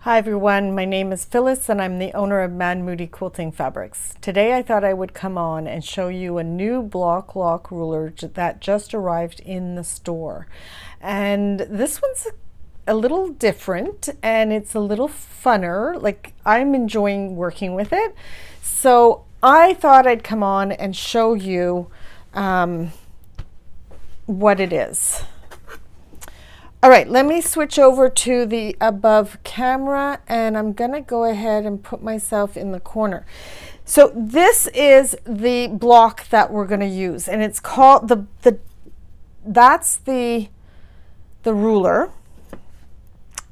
Hi everyone, my name is Phyllis and I'm the owner of Mad Moody Quilting Fabrics. Today I thought I would come on and show you a new Bloc-Loc ruler that just arrived in the store. And this one's a little different and it's a little funner. Like, I'm enjoying working with it. So I thought I'd come on and show you what it is. All right, let me switch over to the above camera and I'm gonna go ahead and put myself in the corner. So this is the block that we're gonna use, and it's called that's the ruler,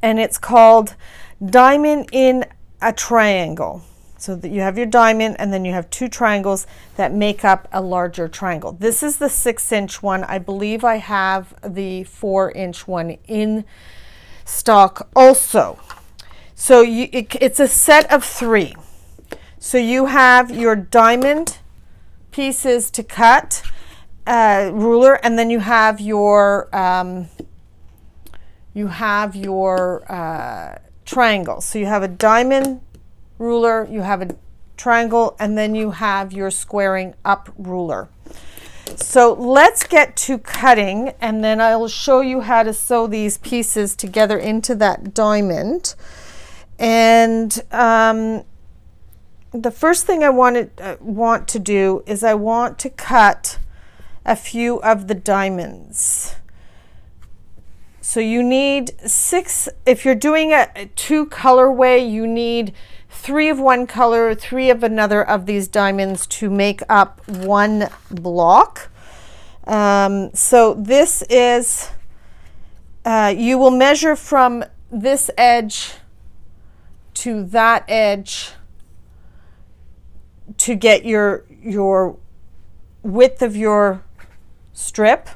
and it's called Diamond in a Triangle. So that you have your diamond and then you have two triangles that make up a larger triangle. This is the 6-inch one. I believe I have the 4-inch one in stock also. So it's a set of 3. So you have your diamond pieces to cut, ruler, and then you have your triangle. So you have a diamond ruler, you have a triangle, and then you have your squaring up ruler. So let's get to cutting, and then I will show you how to sew these pieces together into that diamond. And the first thing I want to do is I want to cut a few of the diamonds. So you need 6, if you're doing a 2 colorway, you need 3 of one color, 3 of another of these diamonds to make up one block. So this is, you will measure from this edge to that edge to get your width of your strip.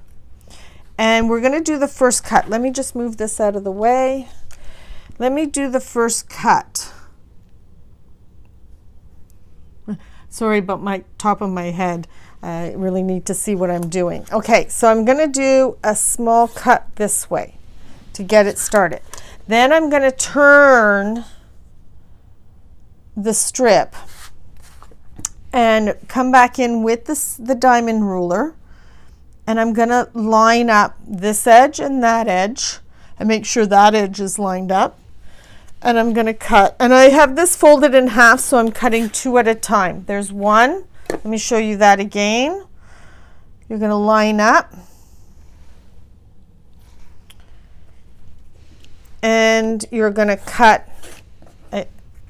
And we're going to do the first cut. Let me just move this out of the way. Let me do the first cut. Sorry about my top of my head. I really need to see what I'm doing. Okay, so I'm going to do a small cut this way to get it started. Then I'm going to turn the strip and come back in with the diamond ruler. And I'm going to line up this edge and that edge and make sure that edge is lined up. And I'm going to cut. And I have this folded in half, so I'm cutting 2 at a time. There's 1. Let me show you that again. You're going to line up. And you're going to cut.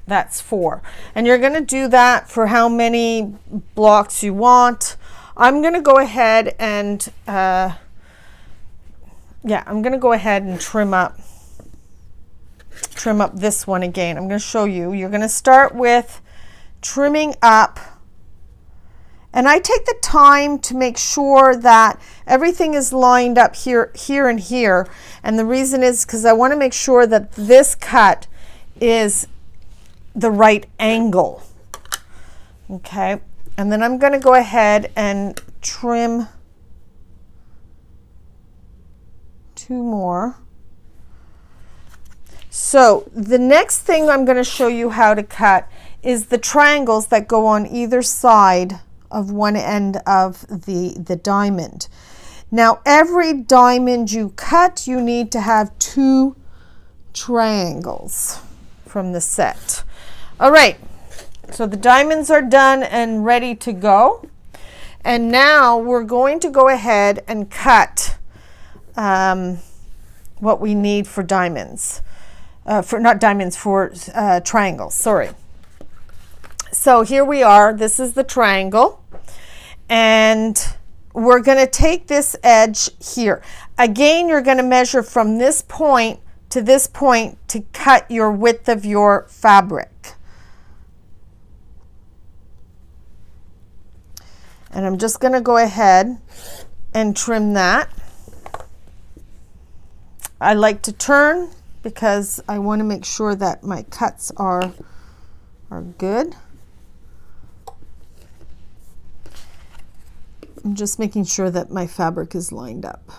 That's 4. And you're going to do that for how many blocks you want. I'm going to go ahead and I'm going to go ahead and trim up this one again. I'm going to show you. You're going to start with trimming up, and I take the time to make sure that everything is lined up here, here, and here. And the reason is because I want to make sure that this cut is the right angle. Okay. And then I'm going to go ahead and trim 2 more. So the next thing I'm going to show you how to cut is the triangles that go on either side of one end of the diamond. Now, every diamond you cut, you need to have 2 triangles from the set. All right. So the diamonds are done and ready to go. And now we're going to go ahead and cut what we need for diamonds. For triangles, sorry. So here we are. This is the triangle. And we're going to take this edge here. Again, you're going to measure from this point to cut your width of your fabric. And I'm just going to go ahead and trim that. I like to turn because I want to make sure that my cuts are good. I'm just making sure that my fabric is lined up.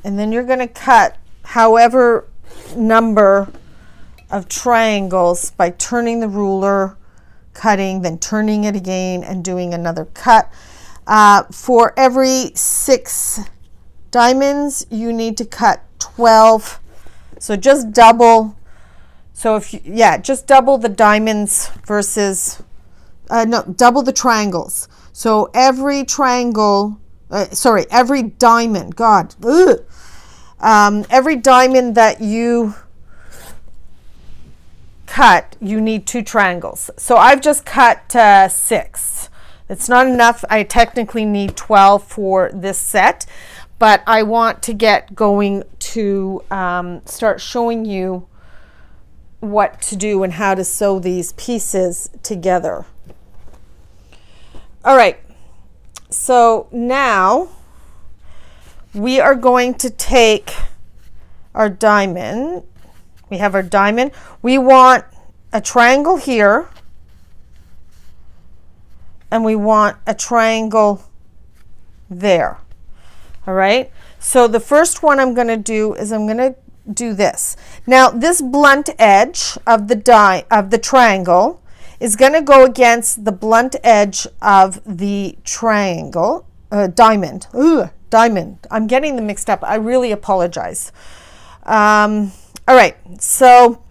And then you're going to cut however number of triangles by turning the ruler, cutting, then turning it again and doing another cut. For every 6 diamonds, you need to cut 12. So just double. So if you, yeah, just double the diamonds versus, no, double the triangles. So every triangle, every diamond, God, every diamond that you cut, you need 2 triangles. So I've just cut 6. It's not enough. I technically need 12 for this set, but I want to get going to start showing you what to do and how to sew these pieces together. All right, so now we are going to take our diamond. We have our diamond. We want a triangle here, and we want a triangle there. All right, so the first one I'm going to do is I'm going to do this. Now this blunt edge of the triangle is going to go against the blunt edge of the triangle, diamond. Diamond. I'm getting them mixed up. I really apologize. All right, so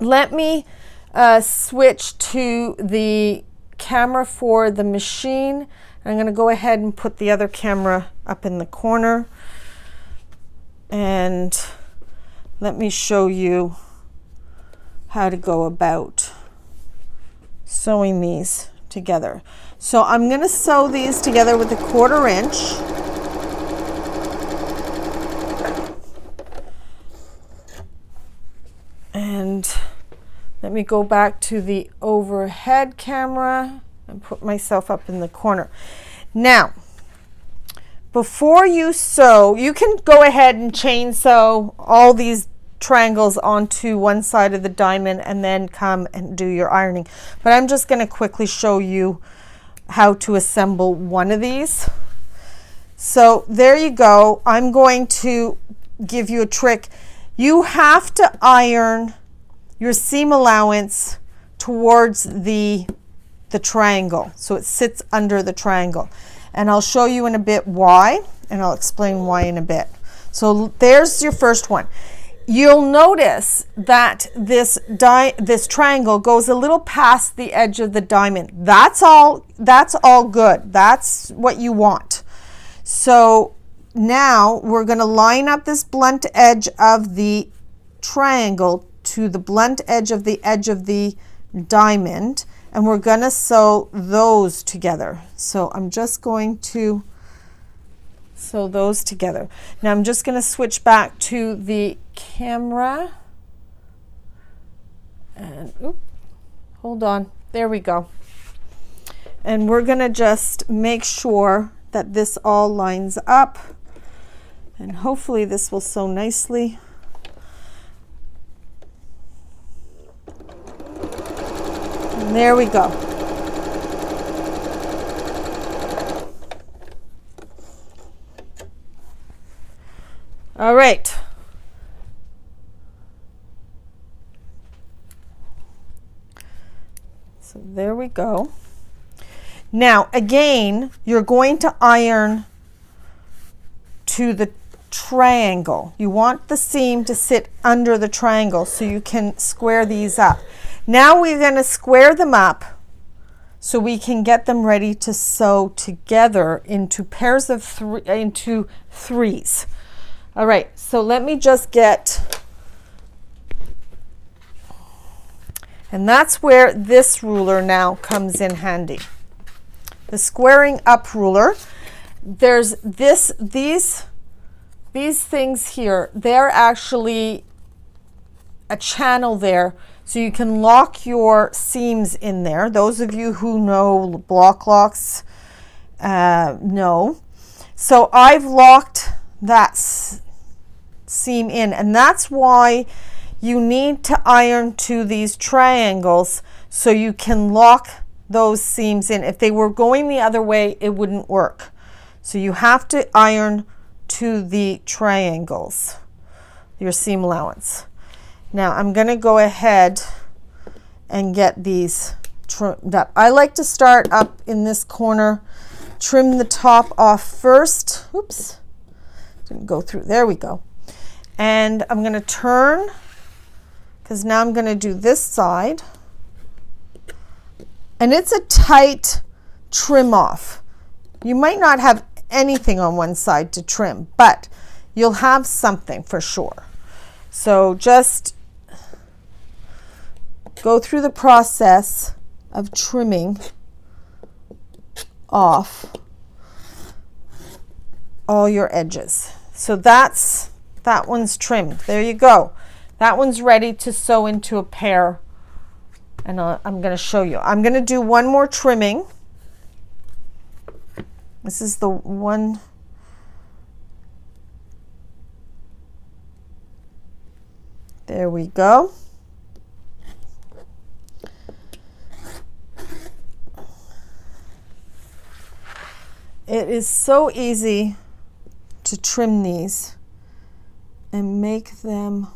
let me switch to the camera for the machine. I'm going to go ahead and put the other camera up in the corner, and let me show you how to go about sewing these together. So I'm going to sew these together with a 1/4 inch. And let me go back to the overhead camera and put myself up in the corner. Now, before you sew, you can go ahead and chain sew all these triangles onto one side of the diamond and then come and do your ironing. But I'm just going to quickly show you how to assemble one of these. So there you go. I'm going to give you a trick. You have to iron your seam allowance towards the triangle, so it sits under the triangle. And I'll show you in a bit why, and I'll explain why in a bit. So there's your first one. You'll notice that this triangle goes a little past the edge of the diamond. That's all good. That's what you want. So now we're going to line up this blunt edge of the triangle to the blunt edge of the diamond, and we're going to sew those together. So I'm just going to sew those together. Now I'm just going to switch back to the camera, and hold on, there we go. And we're going to just make sure that this all lines up, and hopefully this will sew nicely. And there we go. All right. So there we go. Now again, you're going to iron to the triangle. You want the seam to sit under the triangle so you can square these up. Now we're going to square them up so we can get them ready to sew together into pairs of threes. All right, so let me just get, and that's where this ruler now comes in handy. The squaring up ruler. There's these things here. They're actually a channel there, so you can lock your seams in there. Those of you who know Bloc-Locs know. So I've locked that seam in, and that's why you need to iron to these triangles so you can lock those seams in. If they were going the other way, it wouldn't work. So you have to iron to the triangles. your seam allowance. Now I'm going to go ahead and get these trimmed up. I like to start up in this corner, trim the top off first. Oops, didn't go through. There we go. And I'm going to turn, because now I'm going to do this side. And it's a tight trim off. You might not have anything on one side to trim, but you'll have something for sure. So just go through the process of trimming off all your edges. So that one's trimmed. There you go. That one's ready to sew into a pair. And I'm going to show you. I'm going to do one more trimming. This is the one. There we go. It is so easy to trim these and make them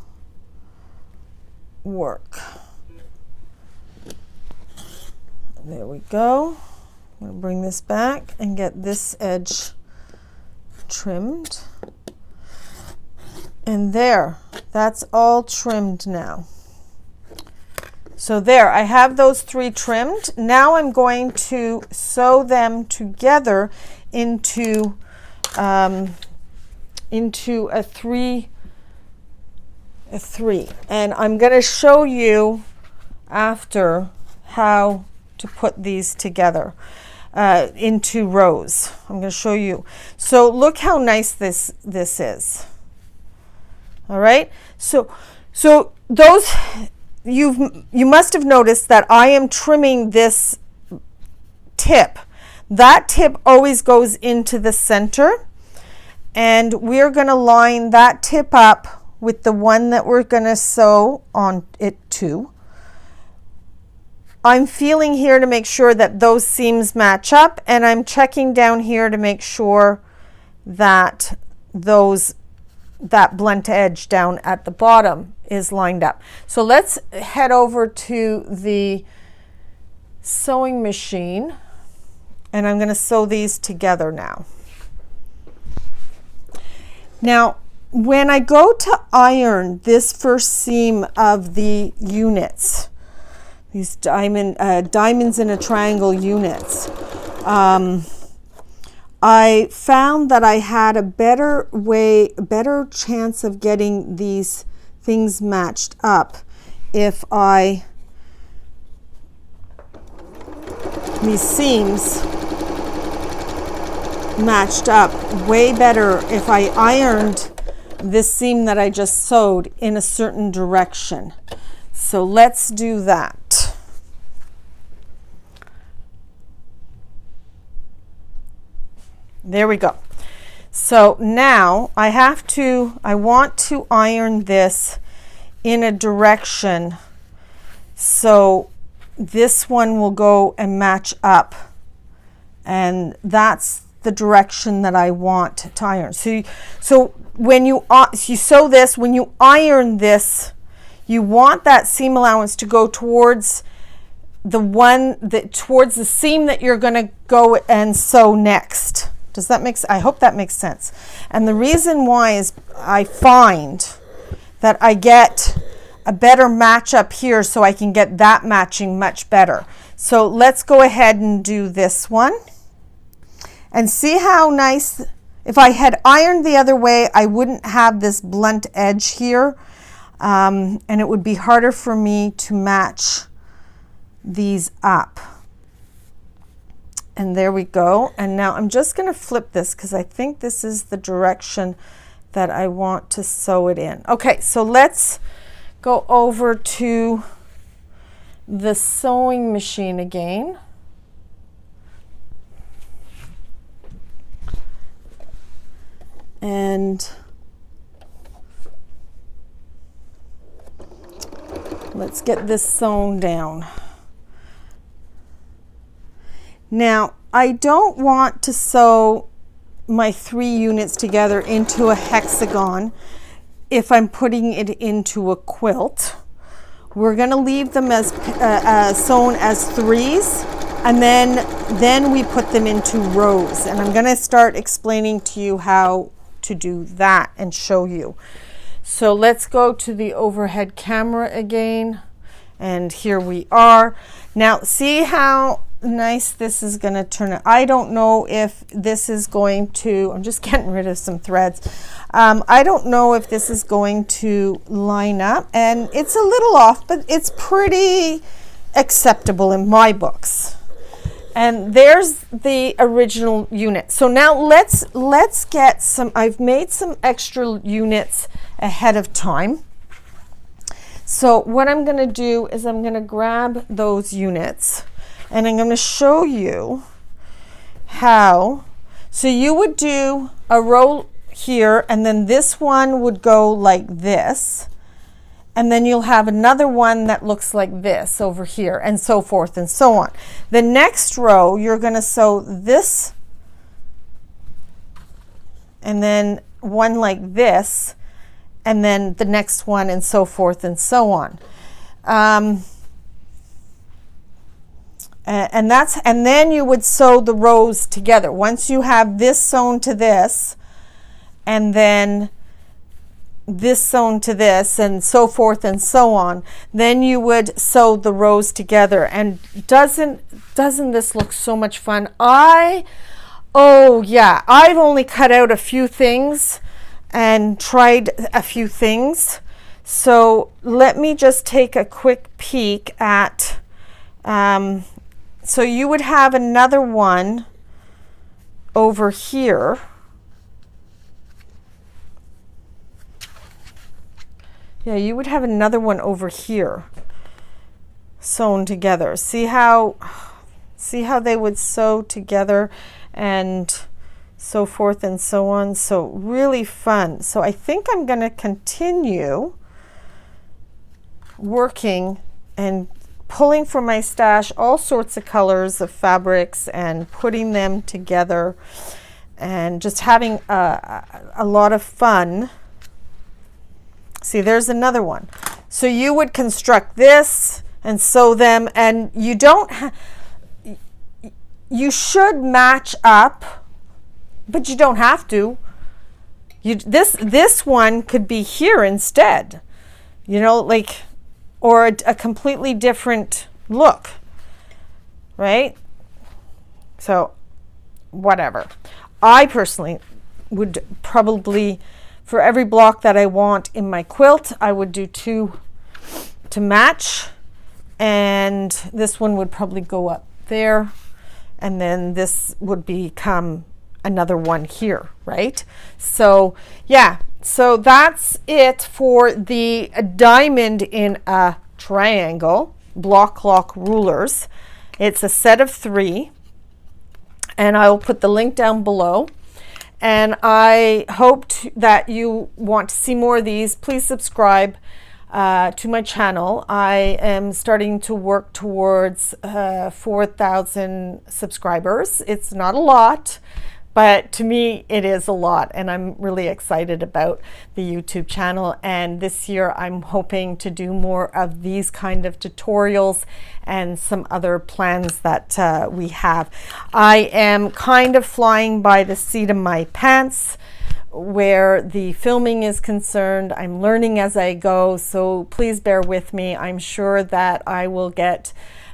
work. There we go. I'm going to bring this back and get this edge trimmed. And there, that's all trimmed now. So there, I have those 3 trimmed. Now I'm going to sew them together into a three. And I'm going to show you after how to put these together into rows. I'm going to show you. So look how nice this is. All right. So those you must have noticed that I am trimming this tip. That tip always goes into the center, and we're going to line that tip up with the one that we're going to sew on it to. I'm feeling here to make sure that those seams match up, and I'm checking down here to make sure that that blunt edge down at the bottom is lined up. So let's head over to the sewing machine, and I'm going to sew these together now. Now, when I go to iron this first seam of the units, these diamonds in a triangle units, I found that I had a better chance of getting these things matched up if these seams matched up way better if I ironed this seam that I just sewed in a certain direction. So let's do that. There we go. So now I want to iron this in a direction so this one will go and match up, and that's the direction that I want to iron. So when you sew this, when you iron this, you want that seam allowance to go towards towards the seam that you're going to go and sew next. Does that make sense? I hope that makes sense. And the reason why is I find that I get a better match up here, so I can get that matching much better. So let's go ahead and do this one. And see how nice, if I had ironed the other way, I wouldn't have this blunt edge here. And it would be harder for me to match these up. And there we go. And now I'm just going to flip this because I think this is the direction that I want to sew it in. Okay, so let's go over to the sewing machine again. And let's get this sewn down. Now, I don't want to sew my 3 units together into a hexagon. if I'm putting it into a quilt. We're going to leave them as sewn as threes, and then we put them into rows. And I'm going to start explaining to you how to do that and show you. So let's go to the overhead camera again. And here we are. Now see how nice this is going to turn out. I don't know if this is going to, I'm just getting rid of some threads. I don't know if this is going to line up, and it's a little off, but it's pretty acceptable in my books. And there's the original unit. So now let's get some, I've made some extra units ahead of time. So what I'm going to do is I'm going to grab those units and I'm going to show you how. So you would do a row here, and then this one would go like this, and then you'll have another one that looks like this over here, and so forth and so on. The next row you're going to sew this, and then one like this, and then the next one, and so forth and so on. And then you would sew the rows together. Once you have this sewn to this, and then this sewn to this, and so forth and so on, then you would sew the rows together. And doesn't this look so much fun? Oh yeah, I've only cut out a few things and tried a few things. So let me just take a quick peek at, so you would have another one over here. Yeah, you would have another one over here sewn together. See how they would sew together and so forth and so on. So really fun. So I think I'm going to continue working and pulling from my stash all sorts of colors of fabrics and putting them together and just having a lot of fun. See, there's another one. So you would construct this and sew them, and you don't you should match up, but you don't have to. This one could be here instead, you know, like, or a completely different look, right? So whatever. I personally would probably, for every block that I want in my quilt, I would do 2 to match, and this one would probably go up there, and then this would become another one here, right? So yeah, so that's it for the diamond in a triangle Bloc-Loc rulers. It's a set of 3, and I will put the link down below. And I hope that you want to see more of these. Please subscribe to my channel. I am starting to work towards 4,000 subscribers. It's not a lot, but to me it is a lot, and I'm really excited about the YouTube channel. And this year I'm hoping to do more of these kind of tutorials and some other plans that we have. I am kind of flying by the seat of my pants where the filming is concerned. I'm learning as I go, so please bear with me. I'm sure that I will get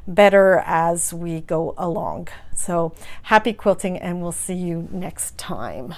better as we go along. So happy quilting, and we'll see you next time.